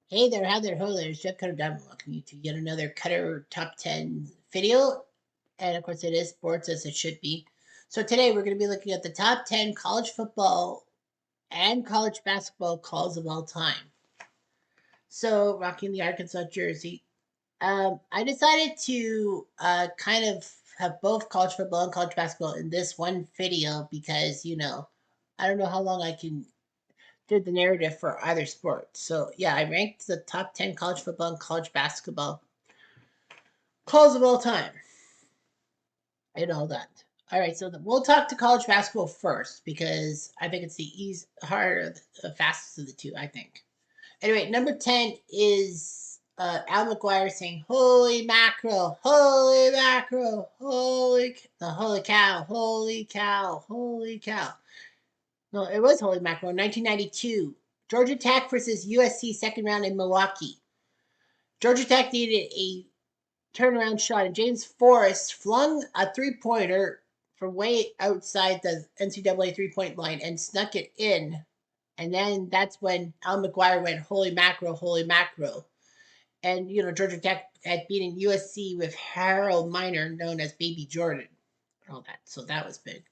Hey there, how there, ho there, it's Jeff Cutter Diamond. Welcome you to yet another Cutter Top 10 video. And of course, it is sports as it should be. So today we're going to be looking at the top 10 college football and college basketball calls of all time. So, rocking the Arkansas jersey. I decided to kind of have both college football and college basketball in this one video because, I don't know how long I can did the narrative for either sport. So yeah, I ranked the top 10 college football and college basketball calls of all time and all that. All right, so we'll talk to college basketball first because I think it's the harder, the fastest of the two, I think. Anyway, number 10 is Al McGuire saying, "Holy mackerel, holy mackerel, holy cow, holy cow, holy cow." No, it was holy mackerel. 1992, Georgia Tech versus USC second round in Milwaukee. Georgia Tech needed a turnaround shot, and James Forrest flung a three-pointer from way outside the NCAA three-point line and snuck it in. And then that's when Al McGuire went, "Holy mackerel, holy mackerel." And, Georgia Tech had beaten USC with Harold Miner, known as Baby Jordan, and all that. So that was big.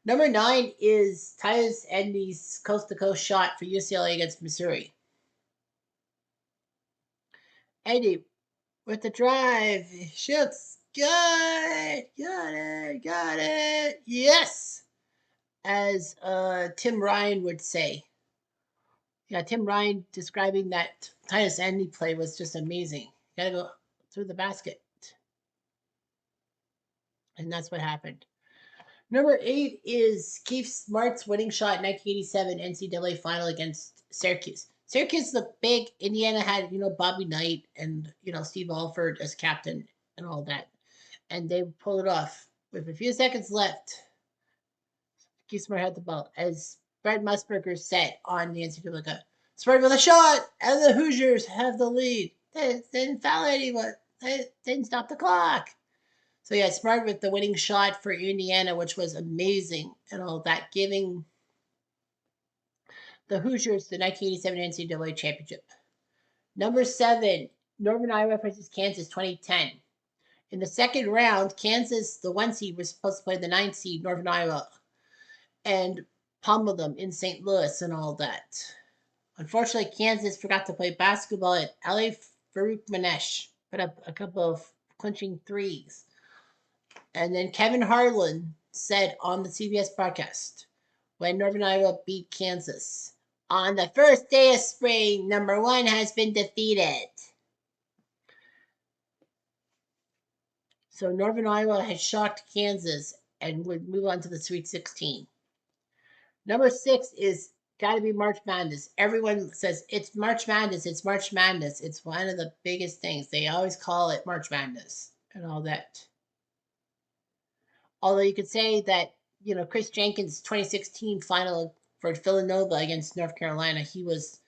Number 9 is Tyus Edney's coast-to-coast shot for UCLA against Missouri. Edney with the drive, shoots, got it, yes! As Tim Ryan would say. Yeah, Tim Ryan describing that Tyus Edney play was just amazing. Gotta go through the basket. And that's what happened. Number 8 is Keith Smart's winning shot in 1987 NCAA final against Syracuse. Syracuse looked big. Indiana had, Bobby Knight and, Steve Alford as captain and all that. And they pulled it off. With a few seconds left, Keith Smart had the ball. As Brett Musburger said on the NCAA Cup, "Smart with a shot, and the Hoosiers have the lead. They didn't foul anyone. They didn't stop the clock." So yeah, Smart with the winning shot for Indiana, which was amazing and all that, giving the Hoosiers the 1987 NCAA championship. Number 7, Northern Iowa versus Kansas 2010. In the second round, Kansas, the 1 seed, was supposed to play the 9 seed, Northern Iowa, and pummel them in St. Louis and all that. Unfortunately, Kansas forgot to play basketball at LA. Farouk Manesh put up a couple of clinching threes. And then Kevin Harlan said on the CBS broadcast, when Northern Iowa beat Kansas, "On the first day of spring, number 1 has been defeated." So Northern Iowa had shocked Kansas and would move on to the Sweet 16. Number 6 is got to be March Madness. Everyone says it's March Madness. It's March Madness. It's one of the biggest things. They always call it March Madness and all that. Although you could say that, Chris Jenkins' 2016 final for Villanova against North Carolina, he was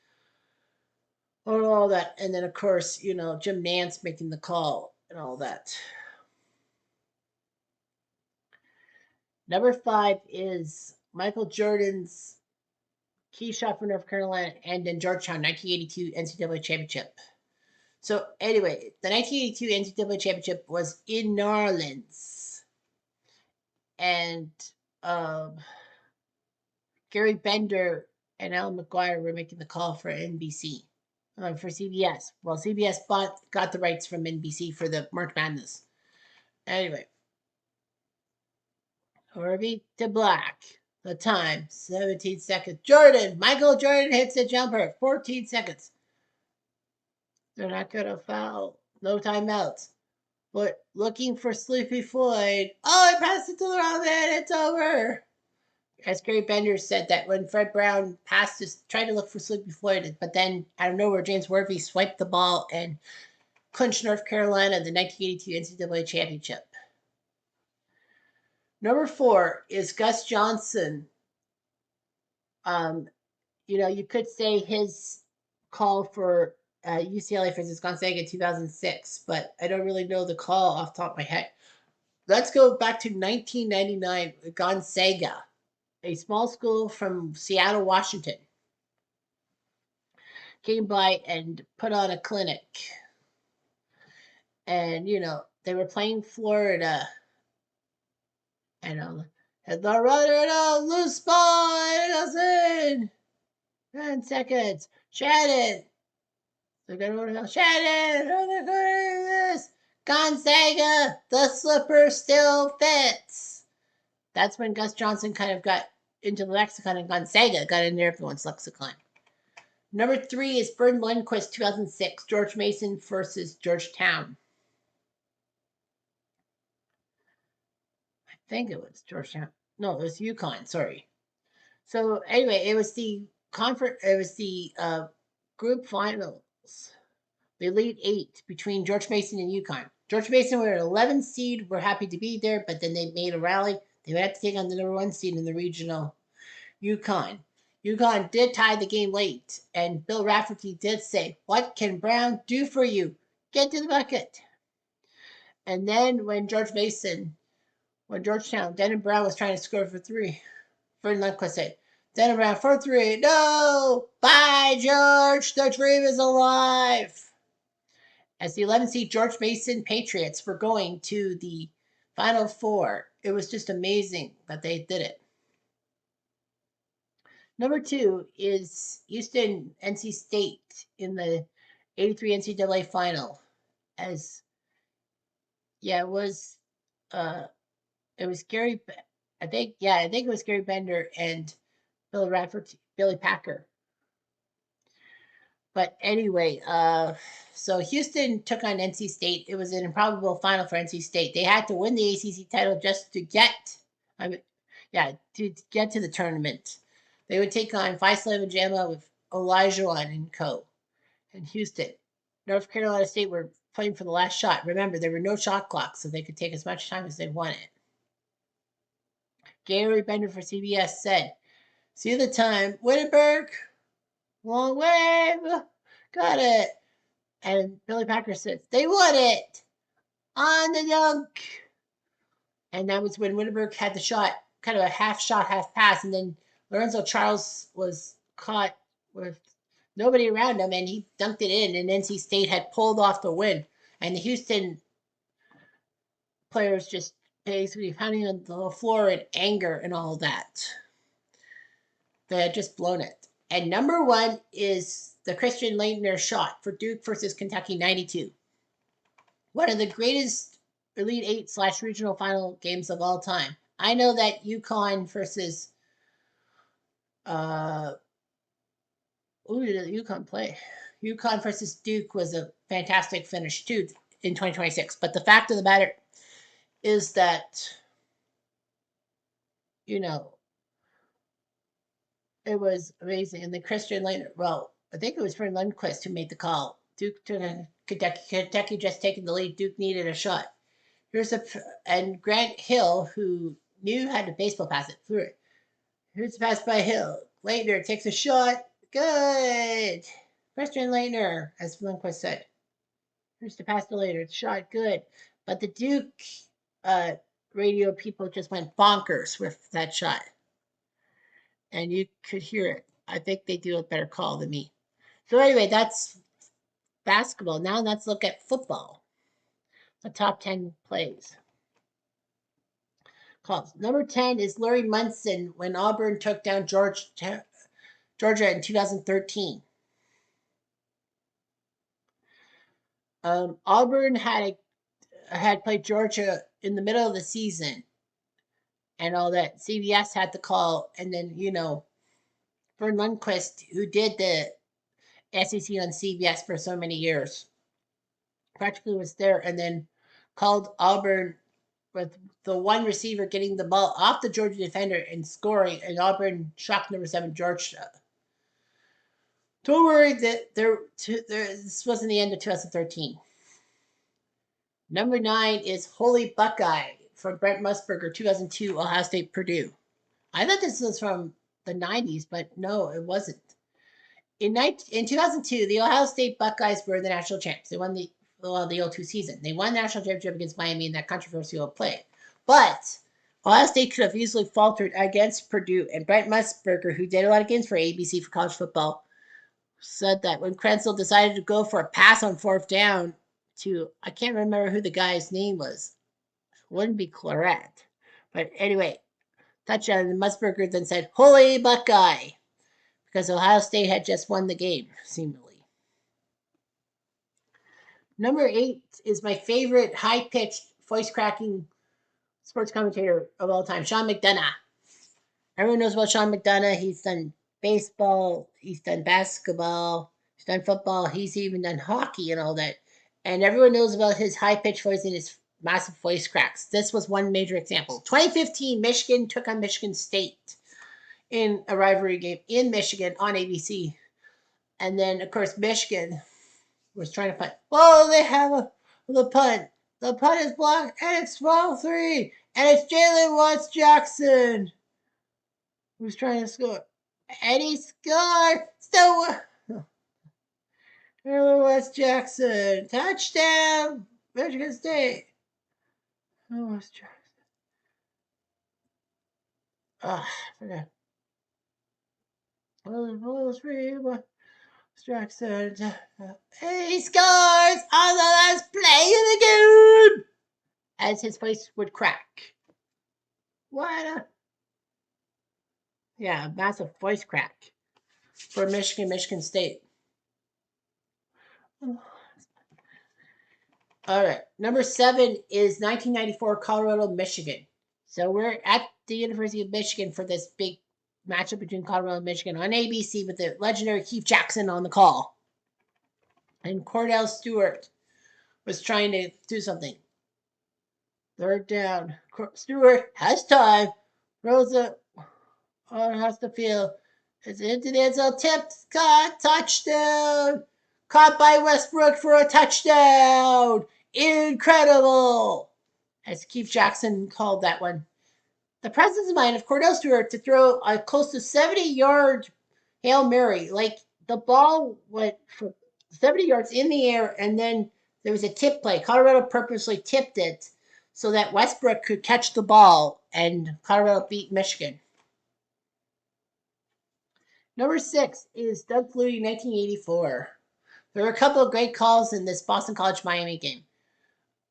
all that. And then, of course, Jim Nance making the call and all that. Number 5 is Michael Jordan's key shot for North Carolina and then Georgetown 1982 NCAA championship. So anyway, the 1982 NCAA championship was in New Orleans. And Gary Bender and Al McGuire were making the call for NBC, for CBS. Well, CBS got the rights from NBC for the March Madness. Anyway, Harvey to Black. The time, 17 seconds. Michael Jordan hits a jumper, 14 seconds. They're not going to foul. No timeouts. But looking for Sleepy Floyd. "Oh, I passed it to the wrong man. It's over." As Gary Bender said that when Fred Brown passed this, tried to look for Sleepy Floyd, but then out of nowhere, James Worthy swiped the ball and clinched North Carolina the 1982 NCAA championship. Number 4 is Gus Johnson. You could say his call for UCLA versus Gonzaga in 2006, but I don't really know the call off the top of my head. Let's go back to 1999, Gonzaga, a small school from Seattle, Washington. came by and put on a clinic. And, they were playing Florida. And the runner, no, loose ball, and it goes in. 10 seconds. Shannon. They're going to go, Shannon, oh, they're going to this. Gonzaga, the slipper still fits. That's when Gus Johnson kind of got into the lexicon, and Gonzaga got in there everyone's lexicon. Number 3 is Vern Lundquist, 2006, George Mason versus Georgetown. I think it was Georgetown. No, it was UConn. Sorry. So anyway, it was the conference. It was the group finals, the Elite Eight between George Mason and UConn. George Mason were an 11 seed. We're happy to be there, but then they made a rally. They would have to take on the number 1 seed in the regional, UConn. UConn did tie the game late, and Bill Rafferty did say, "What can Brown do for you? Get to the bucket." And then when Georgetown, Denton Brown was trying to score for 3. Vern Lundquist said, "Denton Brown for 3. No! Bye, George! The dream is alive!" As the 11th seed George Mason Patriots were going to the Final Four, it was just amazing that they did it. Number 2 is Houston NC State in the 83 NCAA final. It was Gary. I think it was Gary Bender and Billy Packer. But anyway, so Houston took on NC State. It was an improbable final for NC State. They had to win the ACC title just to get, to get to the tournament. They would take on Faisal Jama with Olajuwon and co. And Houston. North Carolina State were playing for the last shot. Remember, there were no shot clocks, so they could take as much time as they wanted. Gary Bender for CBS said, "See the time. Wittenberg, long wave. Got it." And Billy Packer said, "They won it. On the dunk." And that was when Wittenberg had the shot, kind of a half shot, half pass. And then Lorenzo Charles was caught with nobody around him, and he dunked it in. And NC State had pulled off the win. And the Houston players just basically pounding on the floor in anger and all that. They had just blown it. And number 1 is the Christian Laettner shot for Duke versus Kentucky 92. One of the greatest Elite 8 / regional final games of all time. I know that UConn versus who did UConn play? UConn versus Duke was a fantastic finish too in 2026. But the fact of the matter is that, it was amazing. And the Christian Laettner, I think it was Vern Lundquist who made the call. Duke to Kentucky just taking the lead. Duke needed a shot. And Grant Hill, who knew how to baseball pass it, threw it. Here's the pass by Hill. Laettner takes a shot. Good. Christian Laettner, as Lundquist said. Here's the pass to Laettner. Shot good. But the Duke radio people just went bonkers with that shot. And you could hear it. I think they do a better call than me. So anyway, that's basketball. Now let's look at football. The top 10 plays. Calls. Number 10 is Larry Munson when Auburn took down Georgia in 2013. Auburn had played Georgia in the middle of the season and all that. CBS had the call, and then, Vern Lundquist, who did the SEC on CBS for so many years, practically was there, and then called Auburn with the one receiver getting the ball off the Georgia defender and scoring, and Auburn shocked number 7 Georgia. Don't worry, that this wasn't the end of 2013. Number 9 is Holy Buckeye from Brent Musburger, 2002, Ohio State, Purdue. I thought this was from the 90s, but no, it wasn't. In 2002, the Ohio State Buckeyes were the national champs. They won the 02 season. They won the national championship against Miami in that controversial play. But Ohio State could have easily faltered against Purdue, and Brent Musburger, who did a lot of games for ABC for college football, said that when Krenzel decided to go for a pass on fourth down to, I can't remember who the guy's name was. It wouldn't be Claret. But anyway, touchdown. And Musburger then said, "Holy Buckeye," because Ohio State had just won the game, seemingly. Number 8 is my favorite high-pitched, voice-cracking sports commentator of all time, Sean McDonough. Everyone knows about Sean McDonough. He's done baseball, he's done basketball, he's done football, he's even done hockey and all that. And everyone knows about his high-pitched voice and his massive voice cracks. This was one major example. 2015, Michigan took on Michigan State in a rivalry game in Michigan on ABC. And then, of course, Michigan was trying to punt. Oh, they have the punt. The punt is blocked, and it's ball 3. And it's Jalen Watts Jackson who's trying to score. And he scored. So, Jalen Watts Jackson. Touchdown. Michigan State. Oh, Watts Jackson. Ah, I forgot. Ball 3. Jackson. He scores on the last play of the game as his voice would crack. What a... Yeah, massive voice crack for Michigan State. All right, number 7 is 1994 Colorado, Michigan. So we're at the University of Michigan for this big matchup between Colorado and Michigan on ABC with the legendary Keith Jackson on the call. And Cordell Stewart was trying to do something. Third down. Stewart has time. Rosa has the field. It's into the end zone. Tipped. Caught. Touchdown. Caught by Westbrook for a touchdown. Incredible. As Keith Jackson called that one. The presence of mind of Cordell Stewart to throw a close to 70-yard Hail Mary. Like the ball went for 70 yards in the air, and then there was a tip play. Colorado purposely tipped it so that Westbrook could catch the ball, and Colorado beat Michigan. Number 6 is Doug Flutie, 1984. There were a couple of great calls in this Boston College-Miami game.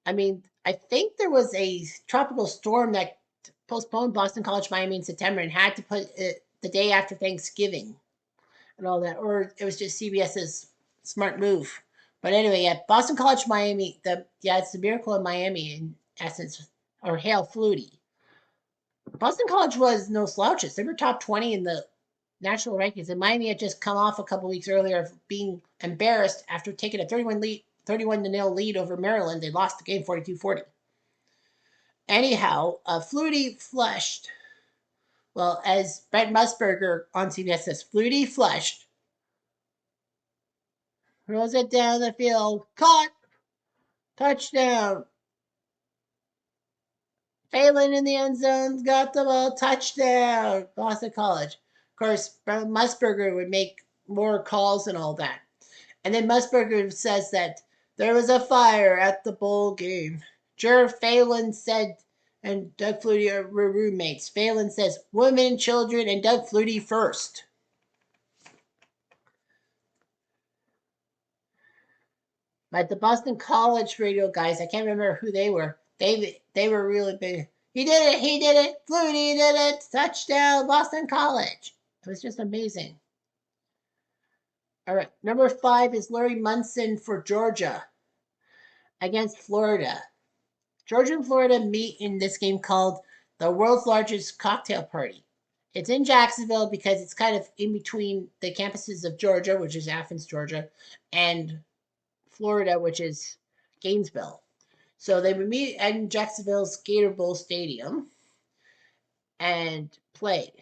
I mean, I think there was a tropical storm that postponed Boston College-Miami in September and had to put it the day after Thanksgiving and all that, or it was just CBS's smart move. But anyway, yeah, Boston College, Miami. It's the miracle of Miami in essence, or Hail Flutie. Boston College was no slouches. They were top 20 in the national rankings, and Miami had just come off a couple weeks earlier of being embarrassed after taking a 31-0 lead over Maryland. They lost the game 42-40. Anyhow, Flutie flushed. Well, as Brent Musburger on CBS says, Flutie flushed. Throws it down the field. Caught. Touchdown. Phelan in the end zone. Got the ball. Touchdown. Boston College. Of course, Brent Musburger would make more calls and all that. And then Musburger says that there was a fire at the bowl game. Jer Phelan said, and Doug Flutie were roommates. Phelan says, women, children, and Doug Flutie first. But the Boston College radio guys, I can't remember who they were. They were really big. He did it. Flutie did it. Touchdown, Boston College. It was just amazing. All right, number 5 is Larry Munson for Georgia against Florida. Georgia and Florida meet in this game called the world's largest cocktail party. It's in Jacksonville because it's kind of in between the campuses of Georgia, which is Athens, Georgia, and Florida, which is Gainesville. So they would meet in Jacksonville's Gator Bowl Stadium and play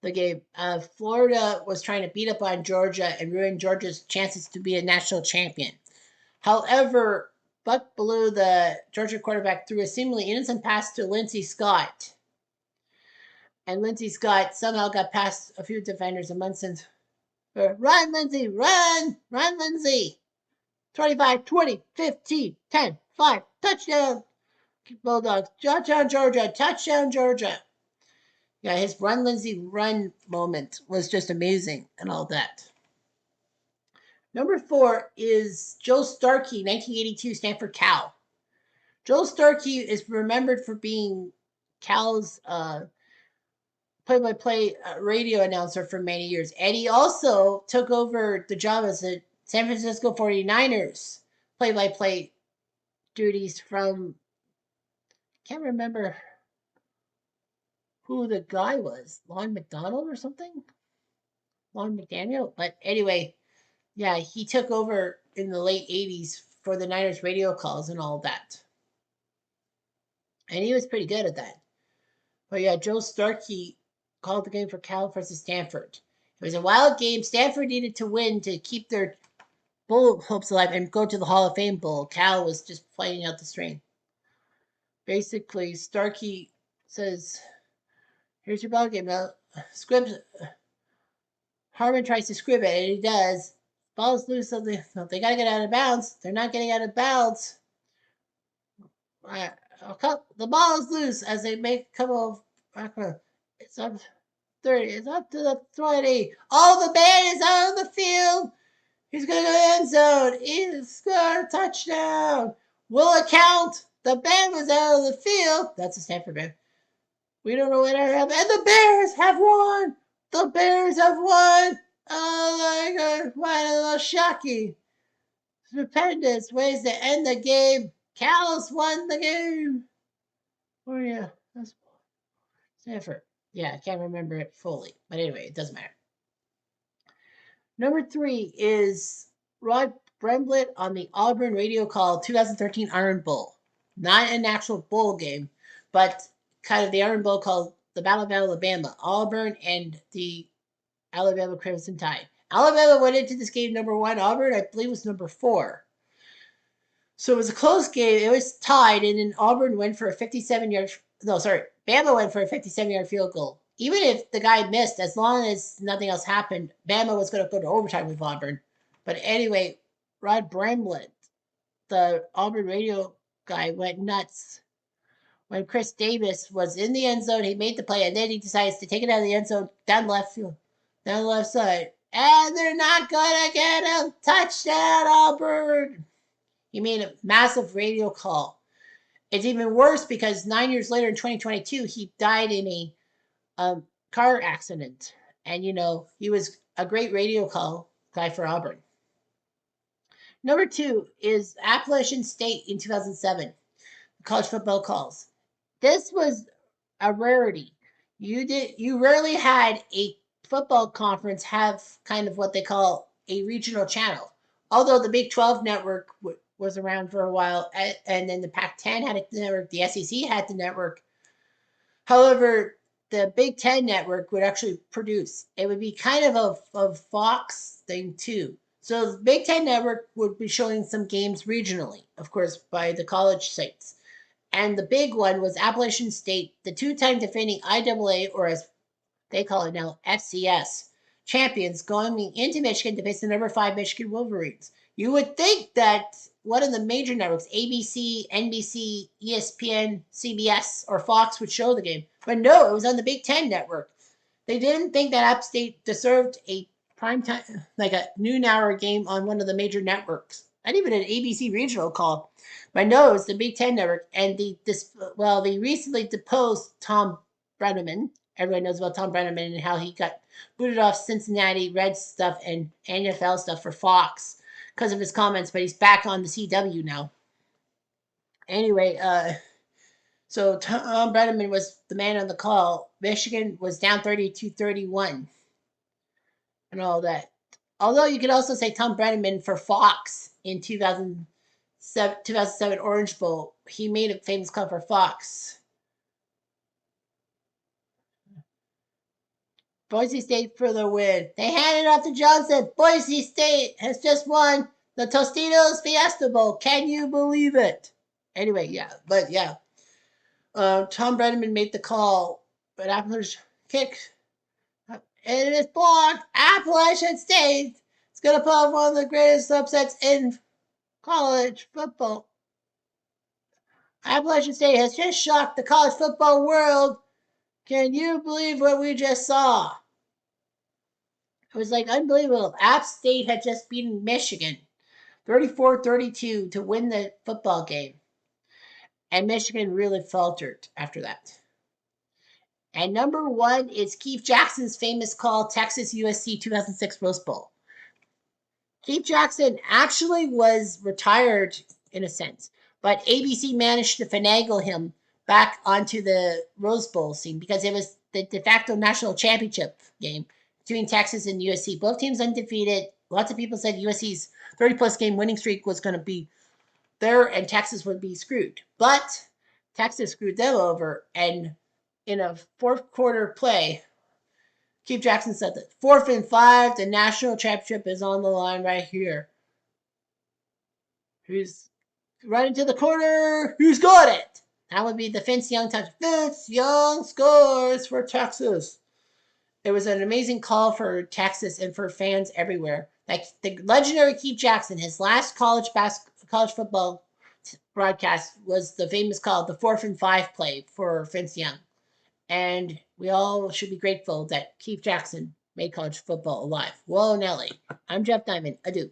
the game. Florida was trying to beat up on Georgia and ruin Georgia's chances to be a national champion. However, Buck Bellew, the Georgia quarterback, threw a seemingly innocent pass to Lindsey Scott. And Lindsey Scott somehow got past a few defenders, and Munson's, run, Lindsey, run, Lindsey. 25, 20, 15, 10, 5, touchdown. Bulldogs, touchdown, Georgia, touchdown, Georgia. Yeah, his Run Lindsay Run moment was just amazing and all that. Number 4 is Joe Starkey, 1982 Stanford Cal. Joe Starkey is remembered for being Cal's play-by-play radio announcer for many years. And he also took over the job as a San Francisco 49ers play-by-play duties from, can't remember who the guy was, Lon McDonald or something? Lon McDaniel? But anyway, yeah, he took over in the late 80s for the Niners radio calls and all that. And he was pretty good at that. But yeah, Joe Starkey called the game for Cal versus Stanford. It was a wild game. Stanford needed to win to keep their bowl hopes alive and go to the Hall of Fame Bowl. Cal was just playing out the string. Basically, Starkey says, "Here's your ball game now." Scribs Harmon tries to scrib it, and he does. Ball's loose. So they got to get out of bounds. They're not getting out of bounds. The ball is loose as they make a couple of. It's up 30. It's up to the 20. Oh, the man is out of the field. He's going to go to the end zone. He's scored a touchdown. Will it count? The band was out of the field. That's a Stanford band. We don't know what happened. And the Bears have won. The Bears have won. Oh my God. What a little shocking. Stupendous ways to end the game. Cal's won the game. Oh, yeah. That's Stanford. Yeah, I can't remember it fully. But anyway, it doesn't matter. Number 3 is Rod Brimblett on the Auburn radio call 2013 Iron Bowl. Not an actual bowl game, but kind of the Iron Bowl called the Battle of Alabama. Auburn and the Alabama Crimson Tide. Alabama went into this game number 1. Auburn, I believe, was number 4. So it was a close game. It was tied, and then Auburn went for a 57-yard. No, sorry, Bama went for a 57-yard field goal. Even if the guy missed, as long as nothing else happened, Bama was going to go to overtime with Auburn. But anyway, Rod Brimblett, the Auburn radio guy, went nuts when Chris Davis was in the end zone. He made the play, and then he decides to take it out of the end zone down the left field, down the left side, and they're not going to get a touchdown, Auburn. He made a massive radio call. It's even worse because 9 years later in 2022, he died in a car accident. And, he was a great radio call guy for Auburn. Number 2 is Appalachian State in 2007, college football calls. This was a rarity. You rarely had a football conference have kind of what they call a regional channel. Although the Big 12 network was around for a while, and then the Pac-10 had a network, the SEC had the network. However, the Big 10 network would actually produce. It would be kind of a Fox thing too. So the Big 10 network would be showing some games regionally, of course, by the college sites. And the big one was Appalachian State, the 2-time defending IAA, or as they call it now, FCS champions, going into Michigan to face the number 5 Michigan Wolverines. You would think that one of the major networks, ABC, NBC, ESPN, CBS, or Fox, would show the game. But no, it was on the Big 10 network. They didn't think that App State deserved a prime time, like a noon hour game on one of the major networks. Not even an ABC regional call. But no, it was the Big 10 network. And they recently deposed Tom Brenneman. Everyone knows about Tom Brenneman and how he got booted off Cincinnati Reds stuff and NFL stuff for Fox because of his comments, but he's back on the CW now. Anyway, so Tom Brenneman was the man on the call. Michigan was down 32-31 and all that. Although you could also say Tom Brenneman for Fox in 2007 Orange Bowl. He made a famous call for Fox. Boise State for the win. They handed off to Johnson. Boise State has just won the Tostitos Fiesta Bowl. Can you believe it? Anyway, yeah. But yeah. Tom Brenneman made the call. But Appalachian kick. And it is blocked. Appalachian State is going to pull off one of the greatest upsets in college football. Appalachian State has just shocked the college football world Can you believe what we just saw? It was like unbelievable. App State had just beaten Michigan 34-32 to win the football game. And Michigan really faltered after that. And number one is Keith Jackson's famous call, Texas USC 2006 Rose Bowl. Keith Jackson actually was retired in a sense, but ABC managed to finagle him back onto the Rose Bowl scene because it was the de facto national championship game between Texas and USC. Both teams undefeated. Lots of people said USC's 30-plus game winning streak was going to be there and Texas would be screwed. But Texas screwed them over, and in a fourth quarter play, Keith Jackson said that 4th and 5, the national championship is on the line right here. Who's running to the corner? Who's got it? That would be the Vince Young touch. Vince Young scores for Texas. It was an amazing call for Texas and for fans everywhere. Like the legendary Keith Jackson, his last college football broadcast was the famous call, the 4th and 5 play for Vince Young. And we all should be grateful that Keith Jackson made college football alive. Whoa, Nelly. I'm Jeff Diamond. Adieu.